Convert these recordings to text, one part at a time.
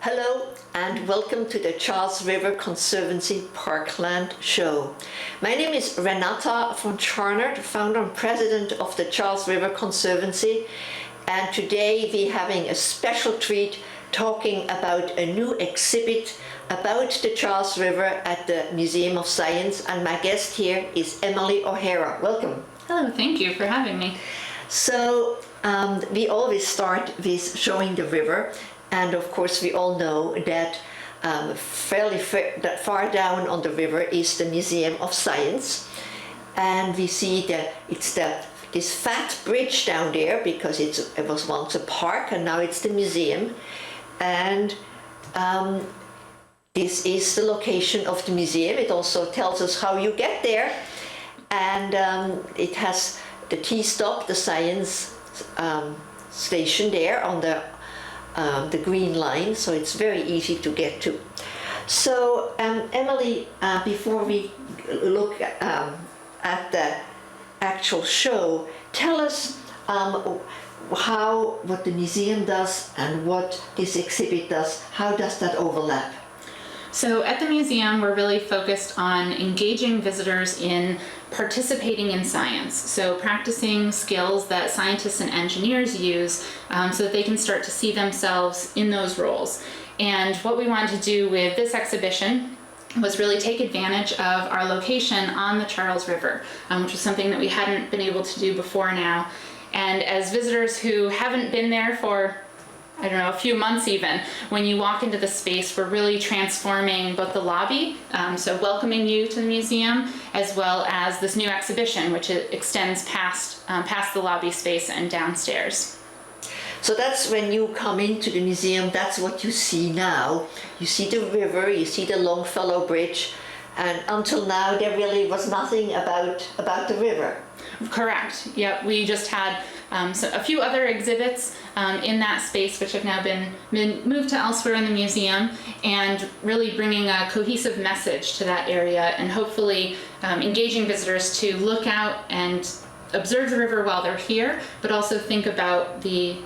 Hello and welcome to the Charles River Conservancy Parkland Show. My name is Renata von Charner, the founder and president of the Charles River Conservancy, and today we're having a special treat talking about a new exhibit about the Charles River at the Museum of Science, and my guest here is Emily O'Hara. Welcome. Hello, thank you for having me. So we always start with showing the river. And of course, we all know that that far down on the river is the Museum of Science, and we see that it's this fat bridge down there because it was once a park and now it's the museum. And this is the location of the museum. It also tells us how you get there, and it has the T-stop, the science station there on the green line, so it's very easy to get to. So Emily, before we look at the actual show, tell us what the museum does and what this exhibit does. How does that overlap? So at the museum, we're really focused on engaging visitors in participating in science. So practicing skills that scientists and engineers use so that they can start to see themselves in those roles. And what we wanted to do with this exhibition was really take advantage of our location on the Charles River, which was something that we hadn't been able to do before now. And as visitors who haven't been there for a few months even, when you walk into the space, we're really transforming both the lobby, so welcoming you to the museum, as well as this new exhibition, which extends past the lobby space and downstairs. So that's when you come into the museum, that's what you see now. You see the river, you see the Longfellow Bridge, and until now there really was nothing about the river. Correct. Yep. We just had a few other exhibits in that space, which have now been moved to elsewhere in the museum, and really bringing a cohesive message to that area, and hopefully engaging visitors to look out and observe the river while they're here, but also think about the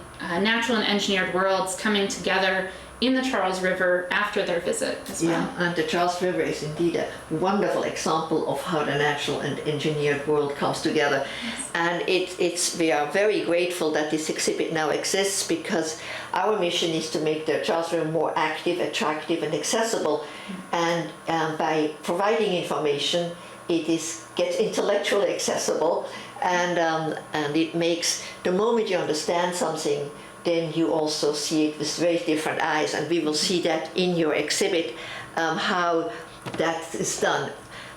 natural and engineered worlds coming together in the Charles River after their visit as well. Yeah, and the Charles River is indeed a wonderful example of how the natural and engineered world comes together. Yes. And we are very grateful that this exhibit now exists, because our mission is to make the Charles River more active, attractive and accessible. And by providing information, it gets intellectually accessible, and it makes, the moment you understand something, then you also see it with very different eyes, and we will see that in your exhibit, how that is done.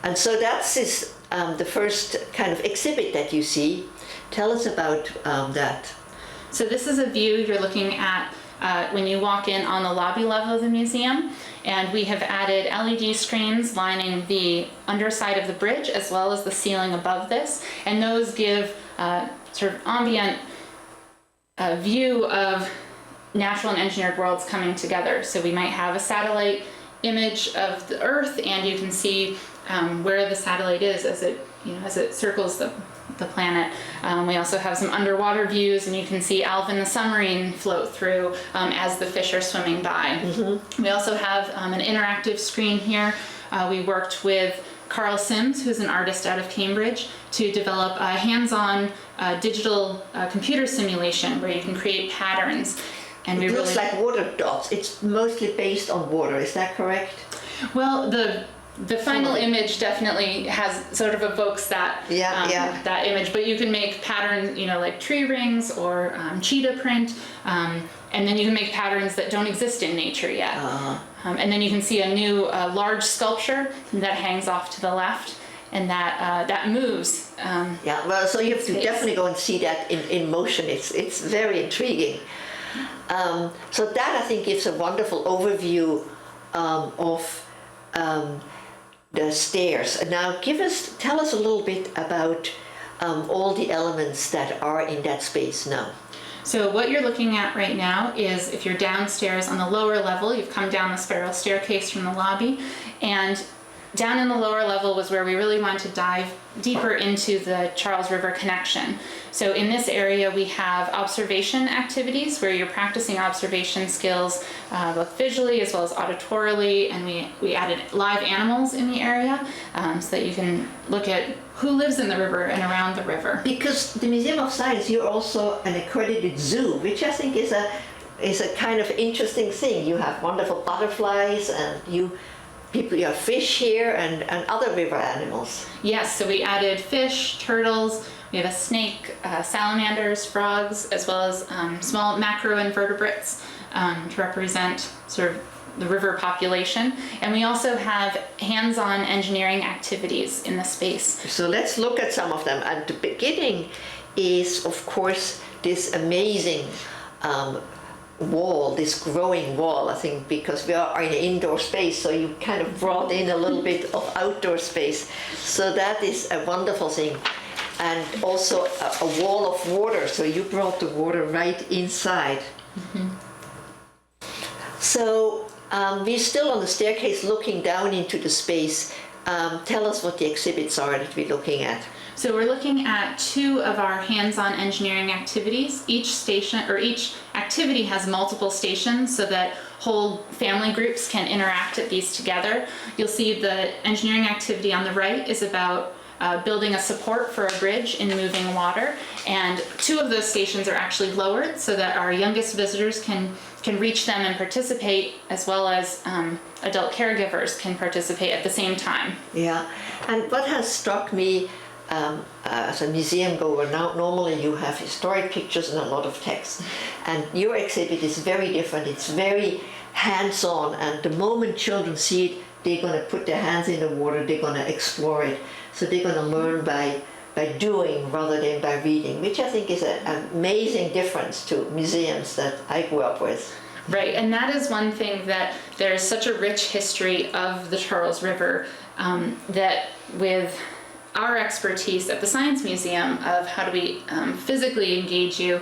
And so that's the first kind of exhibit that you see. Tell us about that. So this is a view you're looking at when you walk in on the lobby level of the museum, and we have added LED screens lining the underside of the bridge as well as the ceiling above this, and those give sort of ambient view of natural and engineered worlds coming together. So we might have a satellite image of the Earth, and you can see where the satellite is as it circles the planet. We also have some underwater views, and you can see Alvin the submarine float through as the fish are swimming by. Mm-hmm. We also have an interactive screen here. We worked with Carl Sims, who's an artist out of Cambridge, to develop a hands-on digital computer simulation where you can create patterns. And it looks like water dots. It's mostly based on water, is that correct? Well, the final image definitely has sort of evokes that that image, but you can make patterns, like tree rings or cheetah print, and then you can make patterns that don't exist in nature yet. And then you can see a new large sculpture that hangs off to the left, and that moves. Well, so you have to definitely go and see that in motion. It's very intriguing. So that, I think, gives a wonderful overview of the stairs. Now tell us a little bit about all the elements that are in that space now. So what you're looking at right now is, if you're downstairs on the lower level, you've come down the spiral staircase from the lobby, and down in the lower level was where we really wanted to dive deeper into the Charles River connection. So in this area we have observation activities where you're practicing observation skills both visually as well as auditorily, and we added live animals in the area so that you can look at who lives in the river and around the river. Because the Museum of Science, you're also an accredited zoo, which I think is a kind of interesting thing. You have wonderful butterflies, and you have fish here and other river animals. Yes, so we added fish, turtles, we have a snake, salamanders, frogs, as well as small macroinvertebrates to represent sort of the river population. And we also have hands-on engineering activities in the space. So let's look at some of them. At the beginning is, of course, this amazing wall, this growing wall, I think, because we are in an indoor space, so you kind of brought in a little bit of outdoor space. So that is a wonderful thing. And also a wall of water, so you brought the water right inside. Mm-hmm. So we're still on the staircase looking down into the space. Tell us what the exhibits are that we're looking at. So we're looking at 2 of our hands-on engineering activities. Each station or each activity has multiple stations so that whole family groups can interact at these together. You'll see the engineering activity on the right is about building a support for a bridge in moving water, and 2 of those stations are actually lowered so that our youngest visitors can reach them and participate, as well as adult caregivers can participate at the same time. Yeah, and what has struck me as a museum goer, now normally you have historic pictures and a lot of text, and your exhibit is very different. It's very hands-on, and the moment children see it, they're going to put their hands in the water, they're going to explore it. So they're going to learn by doing rather than by reading, which I think is an amazing difference to museums that I grew up with. Right, and that is one thing, that there's such a rich history of the Charles River that with our expertise at the Science Museum of how do we physically engage you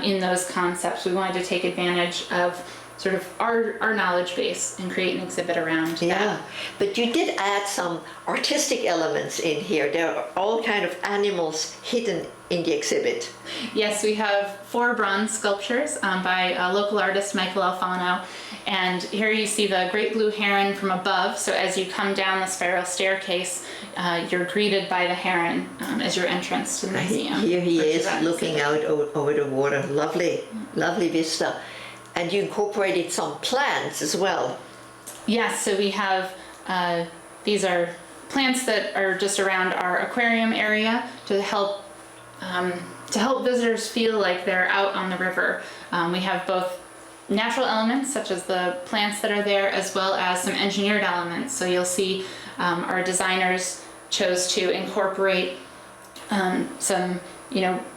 in those concepts, we wanted to take advantage of sort of our knowledge base and create an exhibit around that. But you did add some artistic elements in here. There are all kind of animals hidden in the exhibit. Yes, we have 4 bronze sculptures by local artist Michael Alfano. And here you see the great blue heron from above. So as you come down the spiral staircase, you're greeted by the heron as your entrance to the museum. Here he is looking out over the water. Lovely, lovely vista. And you incorporated some plants as well. Yes, so we have, these are plants that are just around our aquarium area to help visitors feel like they're out on the river. We have both natural elements, such as the plants that are there, as well as some engineered elements. So you'll see our designers chose to incorporate some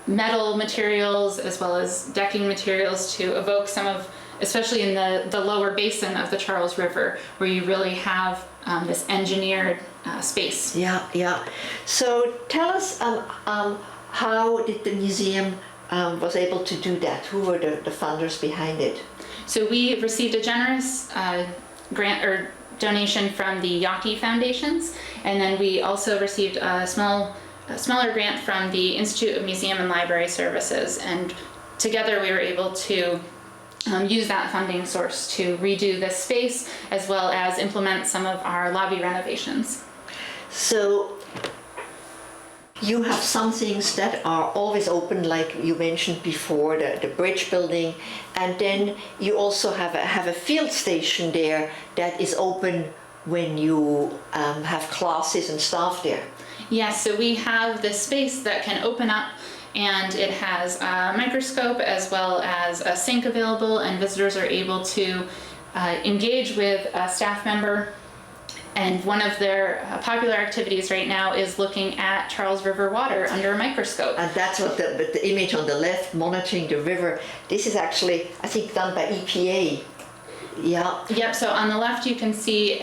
metal materials as well as decking materials to evoke some of, especially in the lower basin of the Charles River, where you really have this engineered space. Yeah. So tell us how did the museum was able to do that? Who were the funders behind it? So we received a generous grant or donation from the Yawkey Foundations, and then we also received a smaller grant from the Institute of Museum and Library Services, and together we were able to use that funding source to redo this space as well as implement some of our lobby renovations. So you have some things that are always open, like you mentioned before, the bridge building, and then you also have a field station there that is open when you have classes and staff there. Yes, so we have this space that can open up, and it has a microscope as well as a sink available, and visitors are able to engage with a staff member. And one of their popular activities right now is looking at Charles River water under a microscope. And that's what the image on the left, monitoring the river. This is actually, I think, done by EPA. Yeah. Yep, so on the left you can see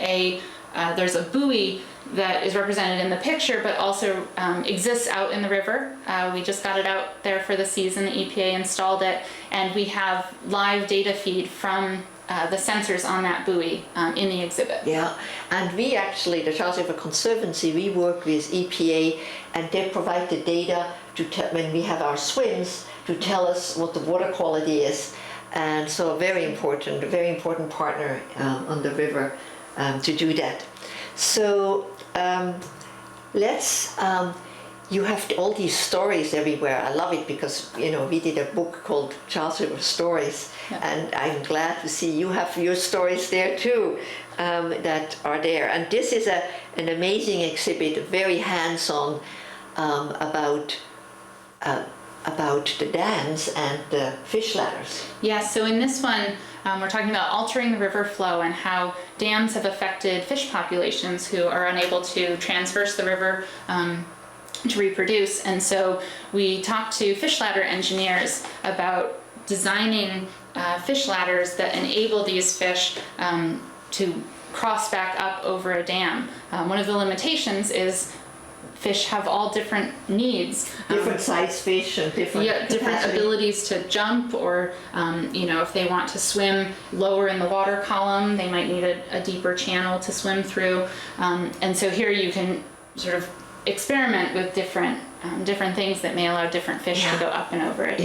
there's a buoy that is represented in the picture, but also exists out in the river. We just got it out there for the season. The EPA installed it, and we have live data feed from the sensors on that buoy in the exhibit. Yeah, and we actually, the Charles River Conservancy, we work with EPA, and they provide the data to when we have our swims to tell us what the water quality is, and so a very important partner on the river to do that. So let's. You have all these stories everywhere. I love it because, you know, we did a book called Charles River Stories, and I'm glad to see you have your stories there too, that are there. And this is an amazing exhibit, very hands-on, about the dams and the fish ladders. Yeah, so in this one, we're talking about altering the river flow and how dams have affected fish populations who are unable to transverse the river to reproduce. And so we talked to fish ladder engineers about designing fish ladders that enable these fish to cross back up over a dam. One of the limitations is fish have all different needs. Different size fish and different abilities to jump, or you know, if they want to swim lower in the water column, they might need a deeper channel to swim through. And so here you can sort of experiment with different things that may allow different fish to go up and over it.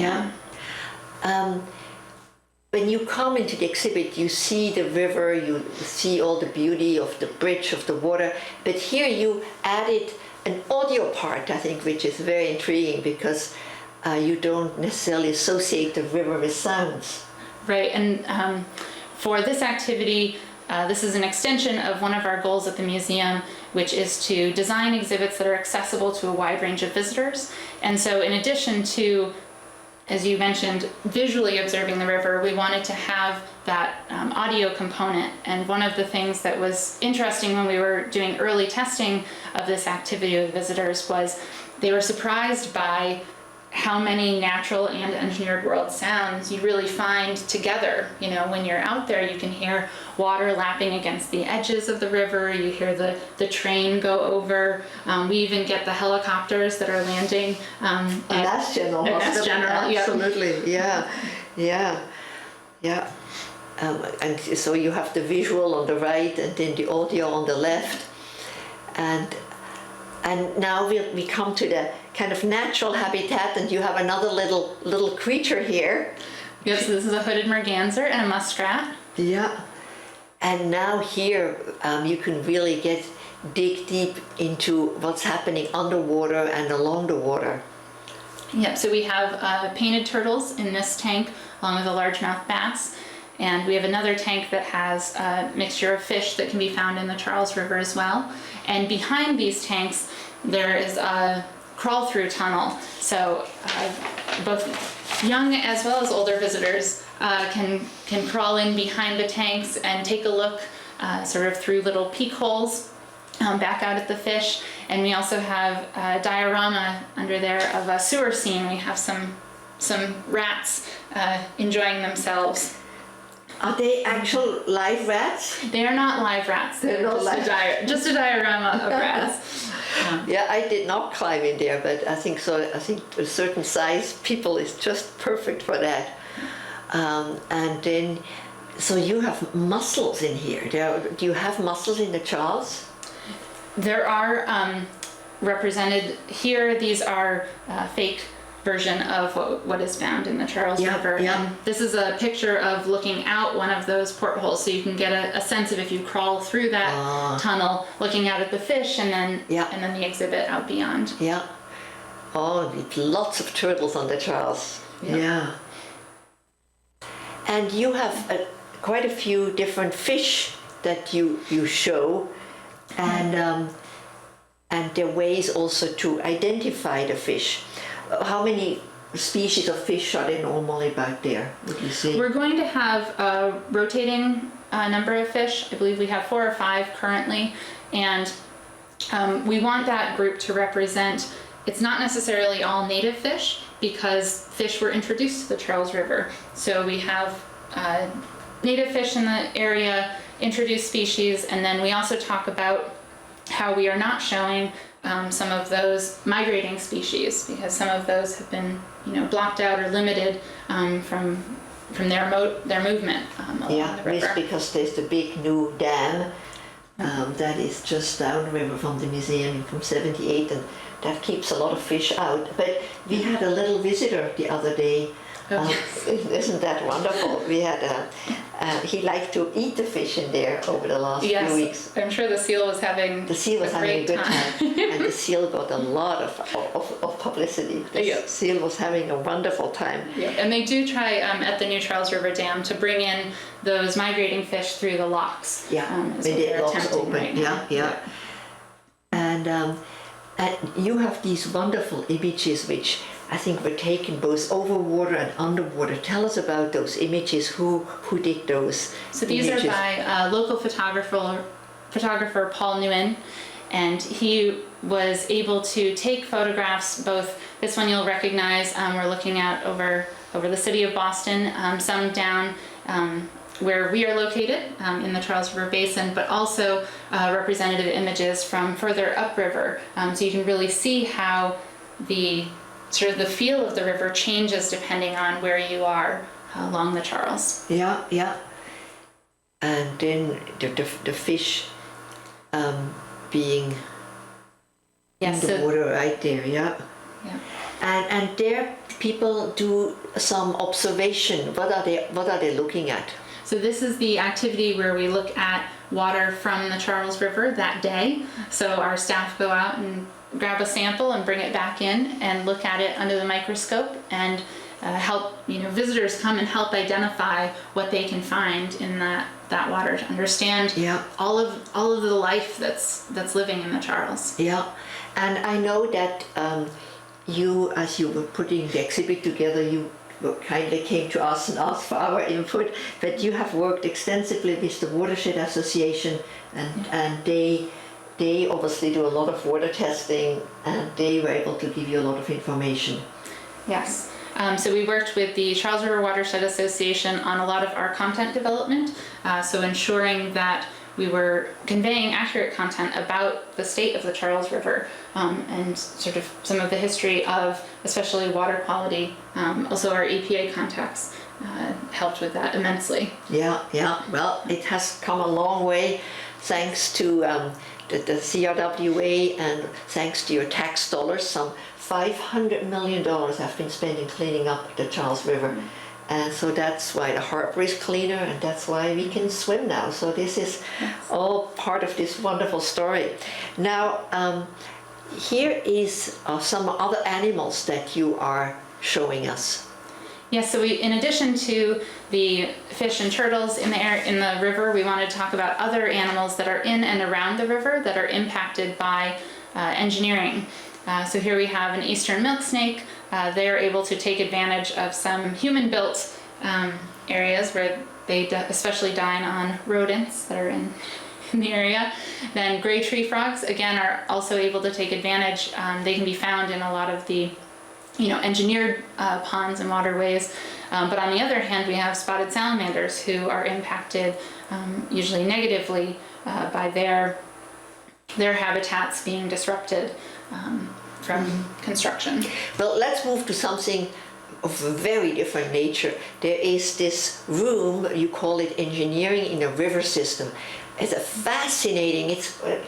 When you come into the exhibit, you see the river, you see all the beauty of the bridge, of the water, but here you added an audio part, I think, which is very intriguing because you don't necessarily associate the river with sounds. Right, and for this activity, this is an extension of one of our goals at the museum, which is to design exhibits that are accessible to a wide range of visitors. And so in addition to, as you mentioned, visually observing the river, we wanted to have that audio component. And one of the things that was interesting when we were doing early testing of this activity with visitors was they were surprised by how many natural and engineered world sounds you really find together. You know, when you're out there, you can hear water lapping against the edges of the river, you hear the train go over, we even get the helicopters that are landing at Mass General Hospital. Absolutely, yeah. And so you have the visual on the right and then the audio on the left. And now we come to the kind of natural habitat, and you have another little creature here. Yes, this is a hooded merganser and a muskrat. Yeah. And now here you can really dig deep into what's happening underwater and along the water. Yep, so we have painted turtles in this tank along with a largemouth bass. And we have another tank that has a mixture of fish that can be found in the Charles River as well. And behind these tanks, there is a crawl-through tunnel. So both young as well as older visitors can crawl in behind the tanks and take a look sort of through little peek holes back out at the fish. And we also have a diorama under there of a sewer scene. We have some rats enjoying themselves. Are they actual live rats? They are not live rats. They're just a diorama of rats. Yeah, I did not climb in there, but I think so. I think a certain size people is just perfect for that. And then, so you have mussels in here. Do you have mussels in the Charles? There are represented here. These are fake version of what is found in the Charles River. And this is a picture of looking out one of those portholes, so you can get a sense of if you crawl through that tunnel, looking out at the fish, and then the exhibit out beyond. Yeah. Oh, lots of turtles on the Charles. Yeah. And you have quite a few different fish that you show, and there are ways also to identify the fish. How many species of fish are there normally back there, would you say? We're going to have a rotating number of fish. I believe we have 4 or 5 currently, and we want that group to represent, it's not necessarily all native fish, because fish were introduced to the Charles River. So we have native fish in the area, introduced species, and then we also talk about how we are not showing some of those migrating species, because some of those have been, blocked out or limited from their movement along the river. Yes, because there's the big new dam that is just downriver from the museum from '78, and that keeps a lot of fish out. But we had a little visitor the other day. Isn't that wonderful? We had he liked to eat the fish in there over the last few weeks. I'm sure the seal was having a good time. And the seal got a lot of publicity. The seal was having a wonderful time. Yeah, and they do try at the New Charles River Dam to bring in those migrating fish through the locks. They did locks open. Right now. And you have these wonderful images which I think were taken both over water and underwater. Tell us about those images. Who did those? So these are by local photographer Paul Nguyen, and he was able to take photographs. Both this one you'll recognize. We're looking at over the city of Boston, some down where we are located in the Charles River Basin, but also representative images from further upriver. So you can really see how the feel of the river changes depending on where you are along the Charles. Yeah. And then the fish being in the water right there, yeah. And there people do some observation. What are they looking at? So this is the activity where we look at water from the Charles River that day. So our staff go out and grab a sample and bring it back in and look at it under the microscope and help visitors come and help identify what they can find in that water to understand all of the life that's living in the Charles. Yeah, and I know that you, as you were putting the exhibit together, you kindly came to us and asked for our input, but you have worked extensively with the Watershed Association, and they obviously do a lot of water testing, and they were able to give you a lot of information. Yes. So we worked with the Charles River Watershed Association on a lot of our content development, so ensuring that we were conveying accurate content about the state of the Charles River and sort of some of the history of especially water quality. Also our EPA contacts helped with that immensely. Yeah. Well, it has come a long way thanks to the CRWA and thanks to your tax dollars. Some $500 million have been spent in cleaning up the Charles River. And so that's why the harbor is cleaner, and that's why we can swim now. So this is all part of this wonderful story. Now, here is some other animals that you are showing us. Yes, so in addition to the fish and turtles in the river, we wanted to talk about other animals that are in and around the river that are impacted by engineering. So here we have an eastern milk snake. They are able to take advantage of some human-built areas where they especially dine on rodents that are in the area. Then gray tree frogs, again, are also able to take advantage. They can be found in a lot of the engineered ponds and waterways. But on the other hand, we have spotted salamanders who are impacted usually negatively by their habitats being disrupted from construction. Well, let's move to something of a very different nature. There is this room, you call it engineering in a river system. It's a fascinating,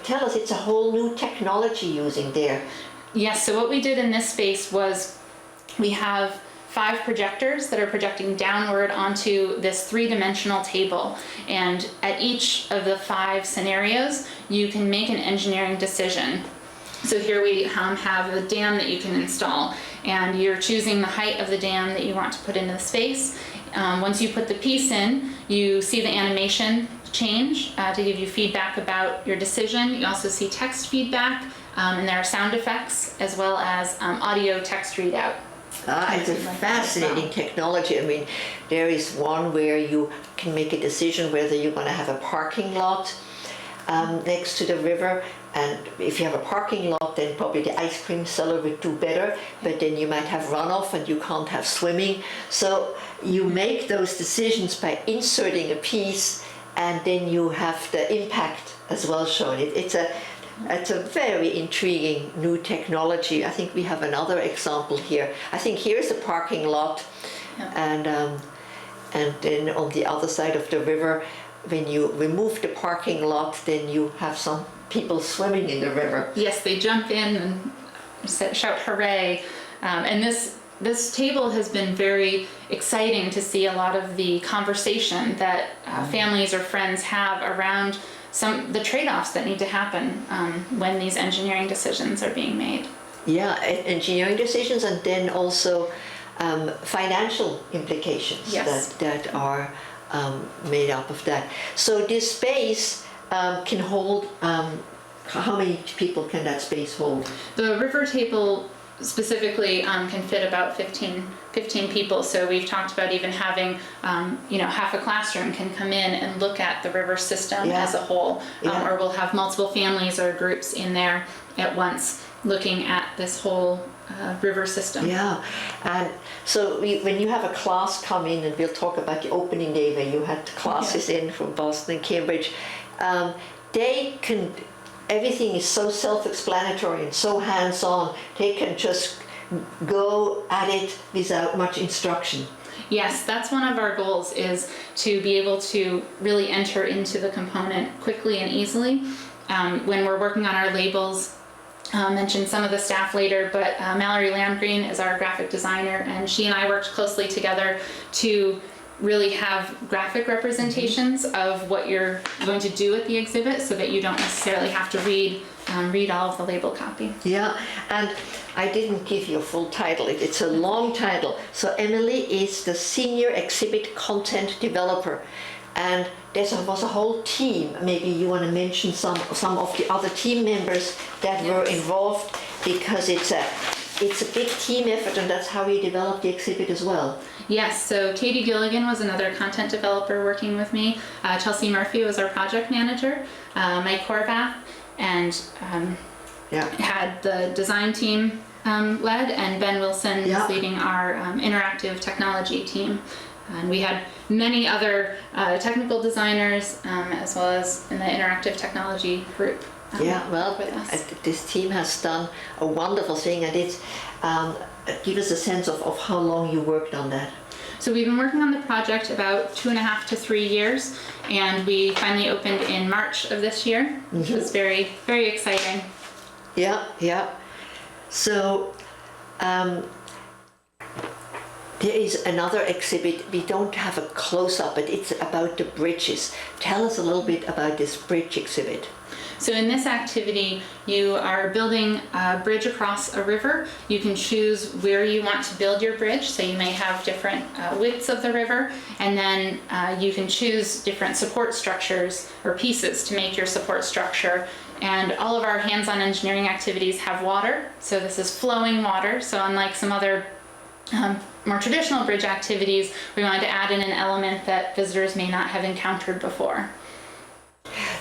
tell us, it's a whole new technology using there. Yes, so what we did in this space was we have 5 projectors that are projecting downward onto this 3-dimensional table. And at each of the 5 scenarios, you can make an engineering decision. So here we have a dam that you can install, and you're choosing the height of the dam that you want to put into the space. Once you put the piece in, you see the animation change to give you feedback about your decision. You also see text feedback, and there are sound effects as well as audio text readout. It's a fascinating technology. I mean, there is one where you can make a decision whether you're going to have a parking lot next to the river, and if you have a parking lot, then probably the ice cream seller would do better, but then you might have runoff and you can't have swimming. So you make those decisions by inserting a piece, and then you have the impact as well shown. It's a very intriguing new technology. I think we have another example here. I think here's a parking lot, and and then on the other side of the river, when you remove the parking lot, then you have some people swimming in the river. Yes, they jump in and shout hooray. And this table has been very exciting to see a lot of the conversation that families or friends have around the trade-offs that need to happen when these engineering decisions are being made. Yeah, engineering decisions, and then also financial implications. Yes. that are made up of that. So this space can hold, how many people can that space hold? The river table specifically can fit about 15 people. So we've talked about even having, half a classroom can come in and look at the river system as a whole, or we'll have multiple families or groups in there at once looking at this whole river system. Yeah, and so when you have a class come in, and we'll talk about the opening day where you had classes in from Boston and Cambridge, they can, everything is so self-explanatory and so hands-on, they can just go at it without much instruction. Yes, that's one of our goals, is to be able to really enter into the component quickly and easily. When we're working on our labels, I'll mention some of the staff later, but Mallory Landgreen is our graphic designer, and she and I worked closely together to really have graphic representations of what you're going to do at the exhibit, so that you don't necessarily have to read all of the label copy. Yeah, and I didn't give you a full title. It's a long title. So Emily is the Senior Exhibit Content Developer, and there was a whole team. Maybe you want to mention some of the other team members that were involved, because it's a big team effort, and that's how we developed the exhibit as well. Yes, so Katie Gilligan was another content developer working with me. Chelsea Murphy was our project manager. Mike Horvath and had the design team led, and Ben Wilson was leading our interactive technology team. And we had many other technical designers as well as in the interactive technology group. This team has done a wonderful thing, and it's give us a sense of how long you worked on that. So we've been working on the project about 2.5 to 3 years, and we finally opened in March of this year, which was very, very exciting. Yeah. So there is another exhibit. We don't have a close-up, but it's about the bridges. Tell us a little bit about this bridge exhibit. So in this activity, you are building a bridge across a river. You can choose where you want to build your bridge. So you may have different widths of the river, and then you can choose different support structures or pieces to make your support structure. And all of our hands-on engineering activities have water. So this is flowing water. So unlike some other more traditional bridge activities, we wanted to add in an element that visitors may not have encountered before.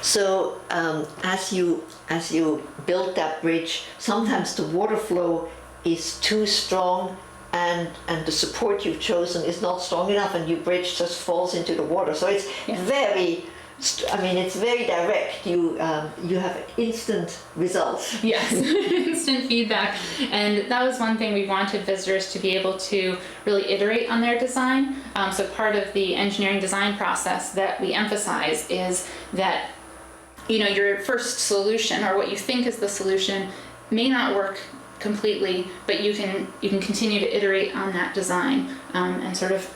So as you build that bridge, sometimes the water flow is too strong, and the support you've chosen is not strong enough, and your bridge just falls into the water. So it's it's very direct. You have instant results. Yes, instant feedback. And that was one thing we wanted visitors to be able to really iterate on their design. So part of the engineering design process that we emphasize is that your first solution, or what you think is the solution, may not work completely, but you can continue to iterate on that design and sort of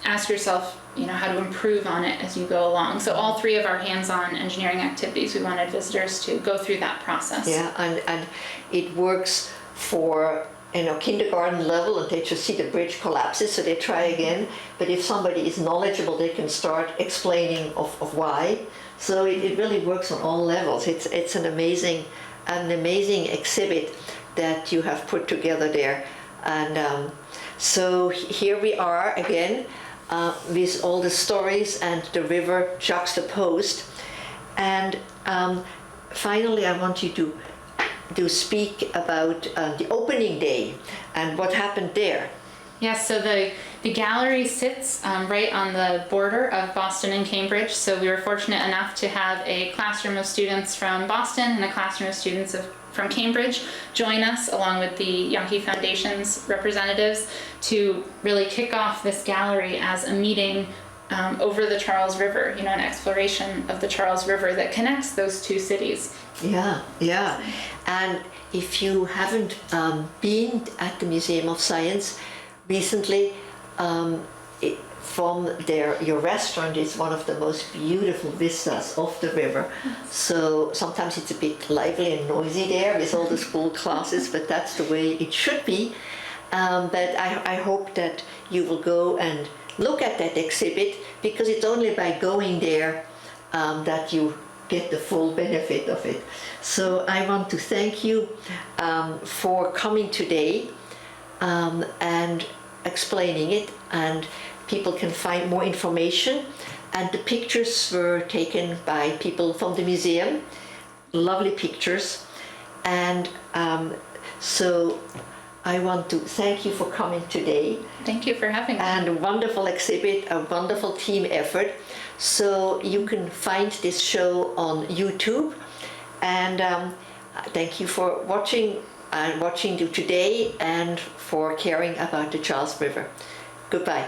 ask yourself how to improve on it as you go along. So all three of our hands-on engineering activities, we wanted visitors to go through that process. Yeah, and it works for kindergarten level, and they just see the bridge collapses, so they try again. But if somebody is knowledgeable, they can start explaining of why. So it really works on all levels. It's an amazing exhibit that you have put together there. And so here we are again with all the stories and the river juxtaposed. And finally, I want you to speak about the opening day and what happened there. Yes, so the gallery sits right on the border of Boston and Cambridge. So we were fortunate enough to have a classroom of students from Boston and a classroom of students from Cambridge join us, along with the Yawkey Foundation's representatives, to really kick off this gallery as a meeting over the Charles River, you know, an exploration of the Charles River that connects those two cities. Yeah, yeah. And if you haven't been at the Museum of Science recently, from there, your restaurant is one of the most beautiful vistas of the river. So sometimes it's a bit lively and noisy there with all the school classes, but that's the way it should be. But I hope that you will go and look at that exhibit, because it's only by going there that you get the full benefit of it. So I want to thank you for coming today and explaining it, and people can find more information. And the pictures were taken by people from the museum, lovely pictures. And so I want to thank you for coming today. Thank you for having me. And a wonderful exhibit, a wonderful team effort. So you can find this show on YouTube. And thank you for watching you today, and for caring about the Charles River. Goodbye.